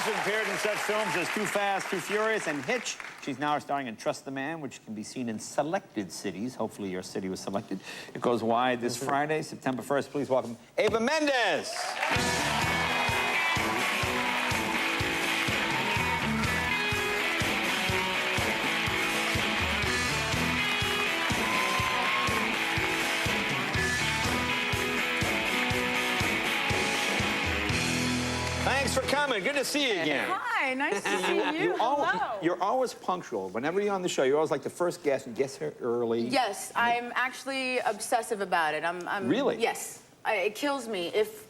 has appeared in such films as Too Fast, Too Furious, and Hitch. She's now starring in Trust the Man, which can be seen in selected cities. Hopefully your city was selected. It goes wide this Friday, September 1st. Please welcome EVA MENDES. Thanks for coming. Good to see you again. Hi, nice to see you. Hello. You're always punctual. Whenever you're on the show, you're always like the first guest and gets here early. Yes, I'm actually obsessive about it. I'm Really? Yes. It kills me. If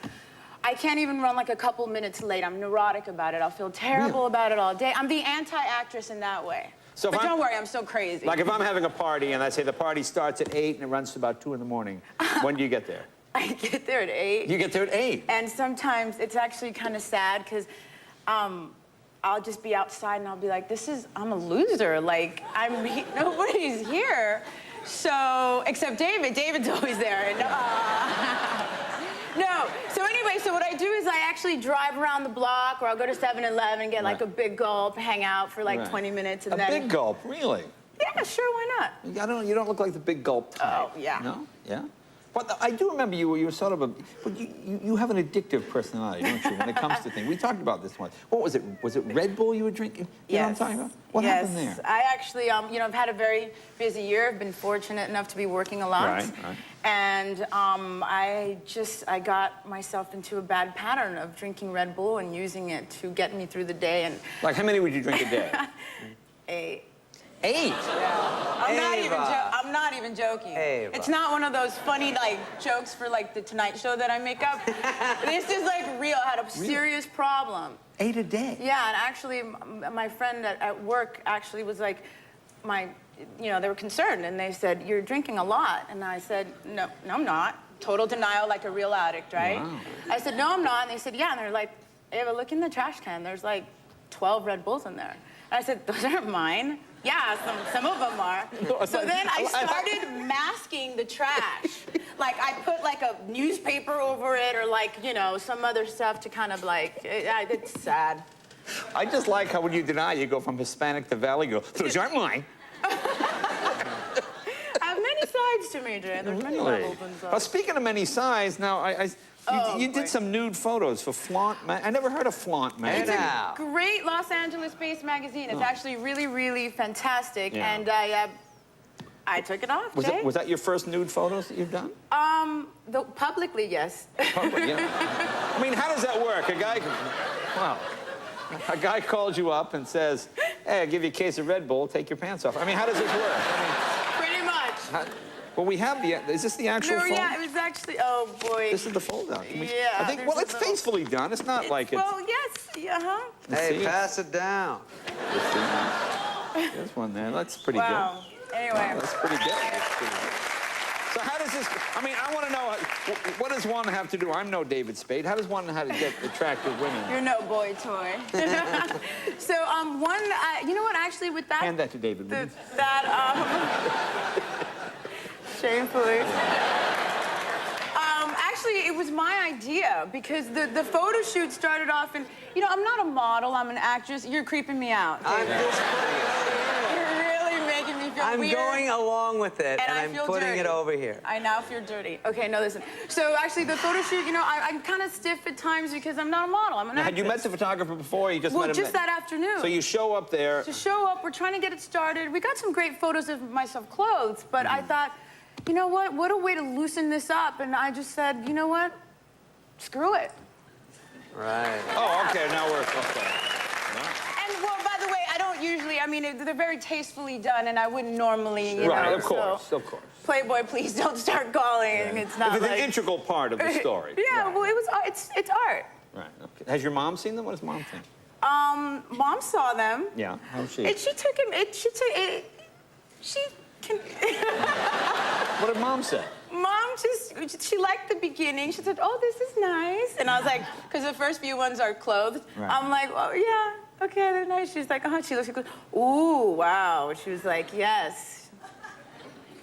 I can't even run like a couple minutes late, I'm neurotic about it. I'll feel terrible about it all day. I'm the anti-actress in that way. So but don't worry, I'm so crazy. Like if I'm having a party and I say the party starts at 8 and it runs to about 2 in the morning, when do you get there? I get there at 8. You get there at 8? And sometimes it's actually kind of sad because I'll just be outside and I'll be like, I'm a loser. Like, nobody's here. So, except David. David's always there. And, no. So anyway, so what I do is I actually drive around the block, or I'll go to 7-Eleven and get like a big gulp, hang out for like 20 minutes, and then... A big gulp, really? Yeah, sure, why not? You don't look like the big gulp type. Oh, yeah. No? Yeah? But I do remember you were sort of but you have an addictive personality, don't you, when it comes to things. We talked about this once. What was it? Was it Red Bull you were drinking? You know what I'm talking about? What happened there? I actually, you know, I've had a very busy year. I've been fortunate enough to be working a lot. Right. And I got myself into a bad pattern of drinking Red Bull and using it to get me through the day. And like, how many would you drink a day? 8. 8? Yeah. I'm not even joking. Ava. It's not one of those funny, like, jokes for, like, the Tonight Show that I make up. This is, like, real. I had a serious problem. 8 a day? Yeah, and actually, my friend at work actually was like, you know, they were concerned, and they said, "You're drinking a lot." And I said, no, I'm not. Total denial, like a real addict, right? Wow. I said, no, I'm not. And they said, yeah. And they're like, Ava, look in the trash can. There's, like, 12 Red Bulls in there. And I said, those aren't mine. Yeah, some of them are. So then I started masking the trash. Like, I put, like, a newspaper over it or, like, you know, some other stuff to kind of, like, it's sad. I just like how when you deny, you go from Hispanic to Valley Girl. Those aren't mine. I have many sides to me, Jay. There's many levels inside. Well, speaking of many sides, now, you did some nude photos for Flaunt. I never heard of Flaunt magazine. It's a great Los Angeles-based magazine. It's actually really, really fantastic. Yeah. And I took it off, Jay. Was that your first nude photos that you've done? Publicly, yes. Public, yeah. I mean, how does that work? A guy calls you up and says, "Hey, I'll give you a case of Red Bull. Take your pants off." I mean, how does this work? Pretty much. Well, we have is this the actual fold? Yeah, it was actually, oh, boy. This is the fold out. Yeah. I think, well, it's tastefully done. It's not like it's... Well, yes, Hey, pass it down. There's one there. That's pretty wow. good. Anyway. Wow, that's pretty good. So how does this... I mean, I want to know, what does one have to do? I'm no David Spade. How does one know how to get attractive women? You're no boy toy. So, you know what, actually, with that... Hand that to David, will you? Shamefully. Actually, it was my idea because the photo shoot started off and, you know, I'm not a model, I'm an actress. You're creeping me out. I'm just putting it over here. You're really making me feel weird. I'm going along with it, and I'm putting dirty. it over here. I now feel dirty. Okay, no, listen. So actually, the photo shoot, you know, I'm kind of stiff at times because I'm not a model, I'm an actress. Had you met the photographer before, or you just met him? Well, just that afternoon. So you show up there. To show up, we're trying to get it started. We got some great photos of myself clothed, but I thought, you know what a way to loosen this up. And I just said, you know what? Screw it. Right. Oh, okay, now we're... Okay. And, well, by the way, I don't usually, I mean, they're very tastefully done, and I wouldn't normally, you know. Right, of course, so, of course. Playboy, please don't start calling. Yeah. It's not It's like... an integral part of the story. Yeah, right. well, it's art. Right, okay. Has your mom seen them? What does mom think? Mom saw them. Yeah, how's she? She took him, she can... What did mom say? Mom she liked the beginning. She said, oh, this is nice. And I was like, because the first few ones are clothed. Right. I'm like, oh, yeah, okay, they're nice. She's like, she looks, she goes, ooh, wow. She was like, yes.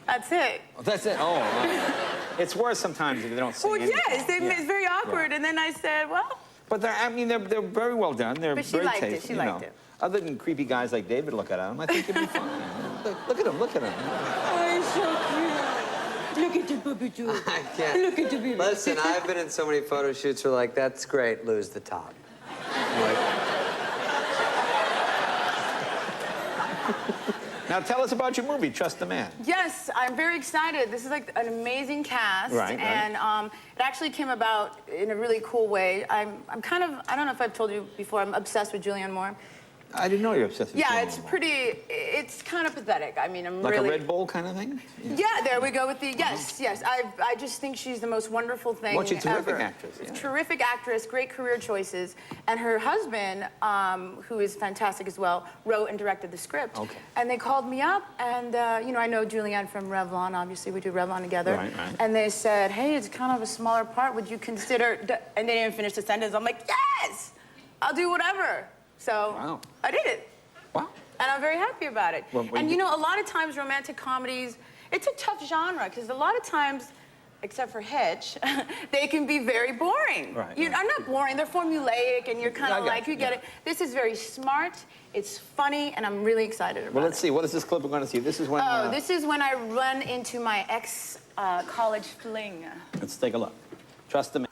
That's it. Oh, that's it? Oh, wow. It's worse sometimes if they don't say anything. Yes, it's very awkward. Right. And then I said, well... But they're very well done. They're But she very liked it. tasteful, She you liked know. it. Other than creepy guys like David look at them, I think it'd be fine. Look at him, look at him. Oh, he's so cute. Look at the baby too. I can't. Look at the baby. Listen, I've been in so many photo shoots where like, that's great, lose the top. I'm like, Now tell us about your movie, Trust the Man. Yes, I'm very excited. This is like an amazing cast. Right, right. And it actually came about in a really cool way. I'm kind of, I don't know if I've told you before, I'm obsessed with Julianne Moore. I didn't know you're obsessed with Yeah, Julianne it's Moore. pretty, it's kind of pathetic. I mean, I'm Like really... a Red Bull kind of thing? Yeah, there we go with the, yes, yes. I just think she's the most wonderful thing Well, she's a terrific ever. actress, yeah. Terrific actress, great career choices. And her husband, who is fantastic as well, wrote and directed the script. Okay. And they called me up, and, you know, I know Julianne from Revlon, obviously, we do Revlon together. Right, right. And they said, hey, it's kind of a smaller part, would you consider, and they didn't finish the sentence. I'm like, yes, I'll do whatever. So Wow. I did it. Wow. And I'm very happy about it. Well, And you know, a lot of times romantic comedies, it's a tough genre because a lot of times, except for Hitch, they can be very boring. Right, You, right. I'm not boring, they're formulaic and you're kind I of got like, you get yeah. it. This is very smart, it's funny, and I'm really excited about it. Well, let's see. What is this clip we're going to see? This is when... Oh, this is when I run into my ex-college fling. Let's take a look. Trust the Man.